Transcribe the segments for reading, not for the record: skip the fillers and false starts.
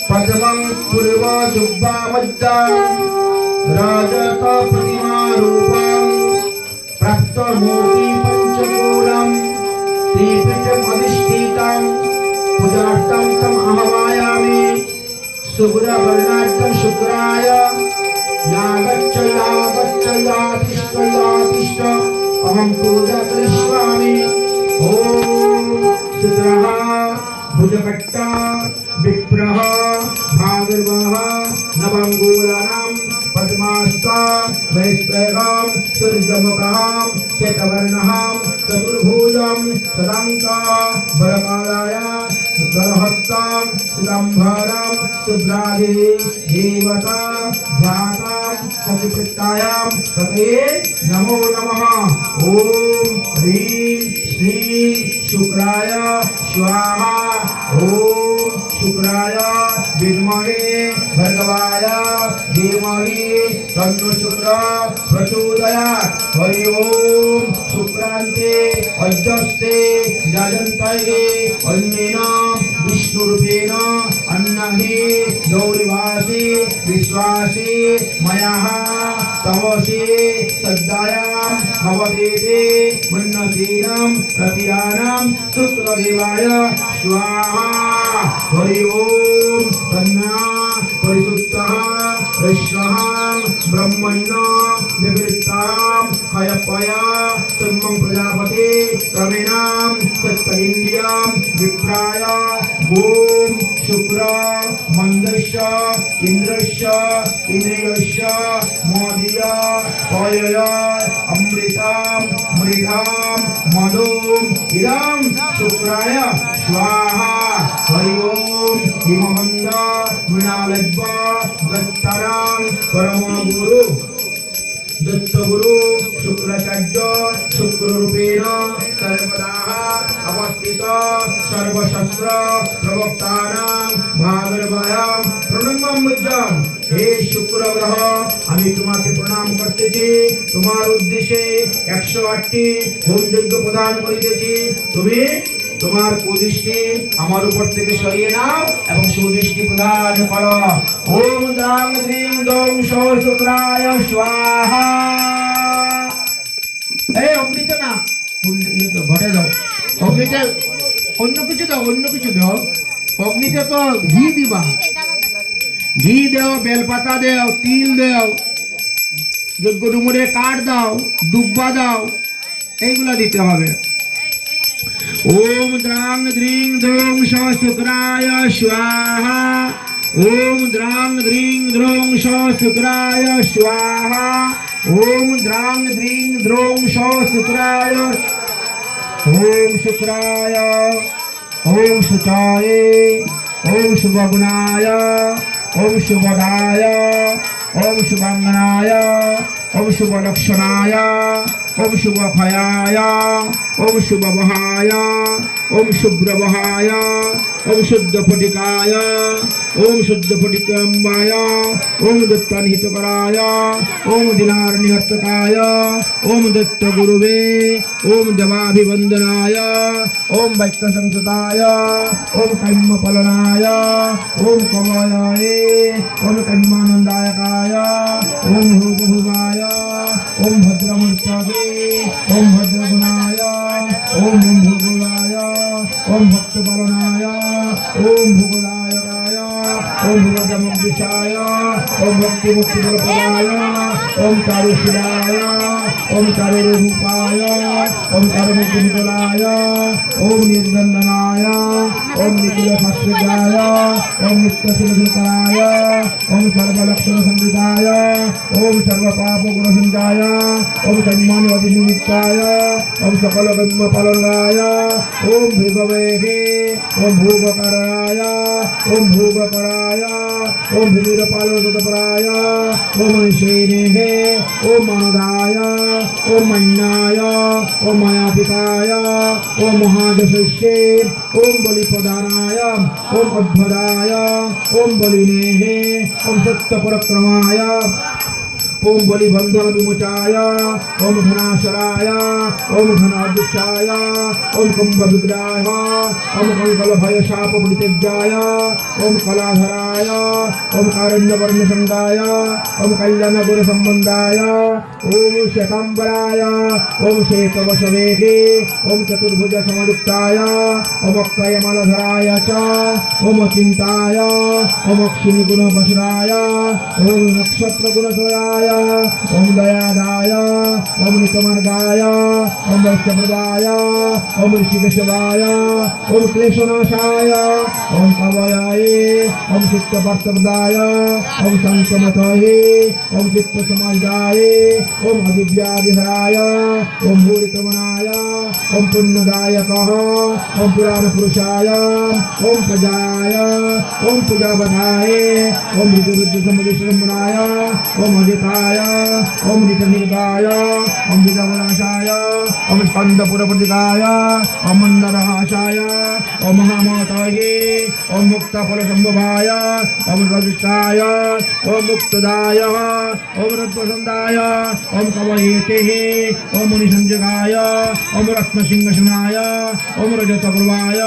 पद्मं पूर्व जुब्बामद्दां राजत प्रतिमा रूपं प्राप्त मूर्ति पंचकूलं त्रिपीठम् अधिष्ठितं पूजार्थं तम् आह्वयामि सुगुणवर्णार्थं शुक्राय यागच्च अहं पूजा करिष्यामि। ओम सुद्रः भुजकट्टा विप्रः भागर्वः नवंगूलानां पद्मास्ता वैस्प्रयगां सूर्यमुखां श्वेतवर्णः चतुर्भुजं सदांका बलपालाय सुदरहस्तां सुदम्भरं सुद्रादि देवता ध्यातां सचित्तायां तते नमो नमः। ओम ह्रीं श्रीं शुक्राय स्वाहा। ओम शुक्राय विद्महे भर्गवाय धीमहि तन्नो शुक्र प्रचोदयात्। हरि ओम शुक्रान्ते अद्यस्ते जायन्ते अन्येन विष्णुरूपेण अन्नहि गौरीवासी विश्वासी मयाः तवसि सद्दायां भवदेते मन्नसीनं प्रतियानं शुक्रदेवाय स्वाहा। हरि ओम तन्ना परिशुद्धः ऋष्वः ब्रह्मण्य विवृत्तां खयपया तन्मं प्रजापति क्रमेणां सत्तरिन्द्रियां विप्राय ओम शुक्र मंदस्य इंद्रस्य इंद्रियस्य मोदिय पयय अमृतां मृधां मधुम इदं शुक्राय स्वाहा। हरि ओम हिमवन्द मृणालज्व दत्तरां परमगुरु दत्तगुरु शुक्राचार्य शुक्ररूपेण सर्वदा अवस्थित सर्वशस्त्र प्रवक्तानां भागर्भयां प्रणमं मुद्रां। हे शुक्र ग्रह আমি তোমাকে প্রণাম করতেছি, তোমার উদ্দেশ্যে 108টি হোম যজ্ঞ প্রদান করিতেছি। তুমি তোমার কুদৃষ্টি আমার উপর থেকে সরিয়ে নাও এবং সুদৃষ্টি প্রদান করো। ওম দ্রাং দ্রিং দং সৌ শুক্রায় স্বাহা। এই অমৃত না তো ঘটে দাও, অগ্নিতে অন্য কিছু দাও, অন্য কিছু দাও। অগ্নিতে তো ঘি দিবা, ঘি দাও, বেলপাতা দাও, তিল দাও, যজ্ঞ ডুমুরে কাঠ দাও, দুব্বা দাও, এইগুলা দিতে হবে। ओम द्रांग द्रिंग द्रों श शुक्राय स्वाहा। ओम द्रांग द्रिंग द्रों श शुक्राय स्वाहा। ओम द्रांग द्रिंग द्रों श शुक्राय। ओम शुक्राय ओम शुचाय ओम शुभगुणाय ओम शुभदाय ओम शुभांगनाय ओम शुभलक्षणाय ओम शुभभयाय ओम शुभवहाय ओम शुभ्रवहाय ओम शुद्धफटिकाय ओम शुद्धफटिकाम्बाय ओम दत्तनिहितकराय ओम दिनारनिहर्तकाय ओम दत्तगुरुवे ओम देवाभिवन्दनाय ओम वैक्यसंसदाय ओम कैम्यफलनाय ओम कवयाय ओम कैम्यानन्दायकाय ओम भोगभोगाय ओम भद्रमूर्तये ओम भद्रगुणाय ओम भोगोगाय ओम भक्तपालनाय ओम भोगदायकाय ओम भोगदमग्दिशाय ओम भक्तिमुक्तिफलप्रदाय ओम चारुशिलाय ओम चारुरूपाय ओम चारुमुक्तिनिकलाय ओम निर्गन्धनाय ओम निखिलशास्त्रज्ञाय ओम नित्यशीलशुकाय ओम सर्वलक्षणसंयुताय ओम सर्वपापगुणसञ्जाय ओम कर्माणिवधिनिमित्ताय ओम सकलकर्मफलनाय ओम भृगवेहे ओम भूगकराय ओम भूगकराय ओम भूमिरपालनतपराय ओम मनुष्येनेहे ओम मनदाय ओम मन्नाय ओम मायापिकाय ओम महाजशस्ये ओम बलिप्रदानाय ओम अद्भुताय ओम बलिनेहे ओम सत्यपरक्रमाय ओम बलि बंधन विमोचाय ओम धनाशराय ओम धनादुषाय ओम कुंभ विग्रहाय ओम कंकल भय शाप परित्यज्याय ओम कलाधराय ओम कारण्य वर्ण संगाय ओम कल्याण गुण संबंधाय ओम श्वेतांबराय ओम श्वेतवशवेगे ओम चतुर्भुज समयुक्ताय ओम अक्षय मलधराय च ओम चिंताय ओम अक्षिणी गुण वशराय ओम नक्षत्र गुण सोयाय ओम दयादाय ओम निकमर्गाय ओम वैश्यप्रदाय ओम ऋषिकेशवाय ओम क्लेशनाशाय ओम कवयाय ओम चित्तपर्तप्रदाय ओम संकमतये ओम चित्तसमाजाय ओम अदिव्याधिहराय ओम भूरिकमनाय ओम पुण्यदायकः ओम पुराणपुरुषाय ओम प्रजाय ओम प्रजापताय ओम ऋतुरुद्रसमुद्रशम्भनाय ओम अजिताय ओम नितनिर्गाय ओम विजयनाशाय ओम स्कंदपुरप्रतिकाय ओम मंदरहासाय ओम महामतये ओम मुक्तफलसम्भवाय ओम रजिष्ठाय ओम मुक्तदाय ओम रत्नसन्दाय ओम कवयेतेः ओम मुनिसंजगाय ओम रत्नसिंहसनाय ओम रजतप्रभाय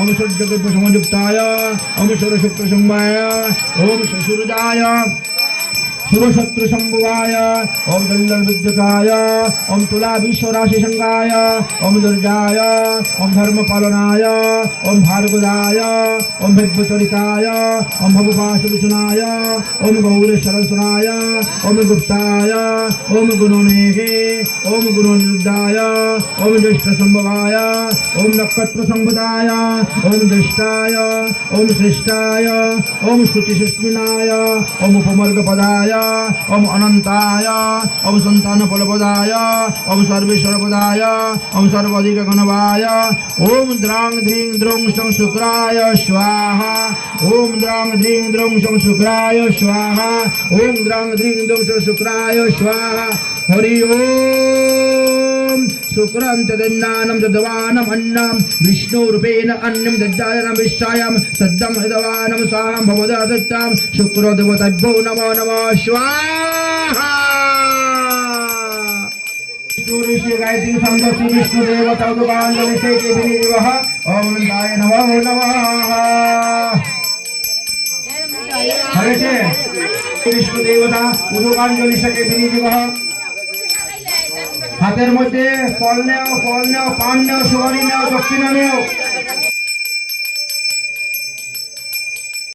ओम सूर्यकृपसमयुक्ताय ओम सुरशुक्रसंवाय ओम शशुरजाय सुरशत्रु संभवाय ओम दंडन विद्युताय ओम तुला विश्व राशि संगाय ओम दुर्गाय ओम धर्म पालनाय ओम भार्गवाय ओम भगवचरिताय ओम भगवास विष्णाय ओम गौर सरस्वनाय ओम गुप्ताय ओम गुणोनेगे ओम गुणोनिरुद्धाय ओम ज्येष्ठ संभवाय ओम नक्षत्र संभदाय ओम दृष्टाय ओम श्रेष्ठाय ओम शुचिसुष्मिनाय ओम उपमर्गपदाय ओम अनंताय ओम संतान फलपदाय ओम सर्वेश्वरपदाय ओम सर्वाधिक गणवाय ओम द्रांग ध्रीं द्रों शं शुक्राय स्वाहा ओम द्रांग ध्रीं द्रों शं शुक्राय स्वाहा ओम द्रांग ध्रीं द्रों शं शुक्राय स्वाहा हरि ओम शुक्रं तदन्नानं तदवानम् अन्नं विष्णुरूपेण अन्नं दज्जायनं विश्वायं सद्दं हृदवानं स्वाहं भवदसत्तां शुक्रोदेवताभ्यो नमो नमः स्वाहा विष्णु गायत्री संघ विष्णु देवता उदगांजलि से के विनिवह ओम नंदाय नमो नमः हरे विष्णु देवता उदगांजलि से के विनिवह हाथेर मध्य फल नेओ पान नेओ सुपारी नेओ दक्षिणा नेओ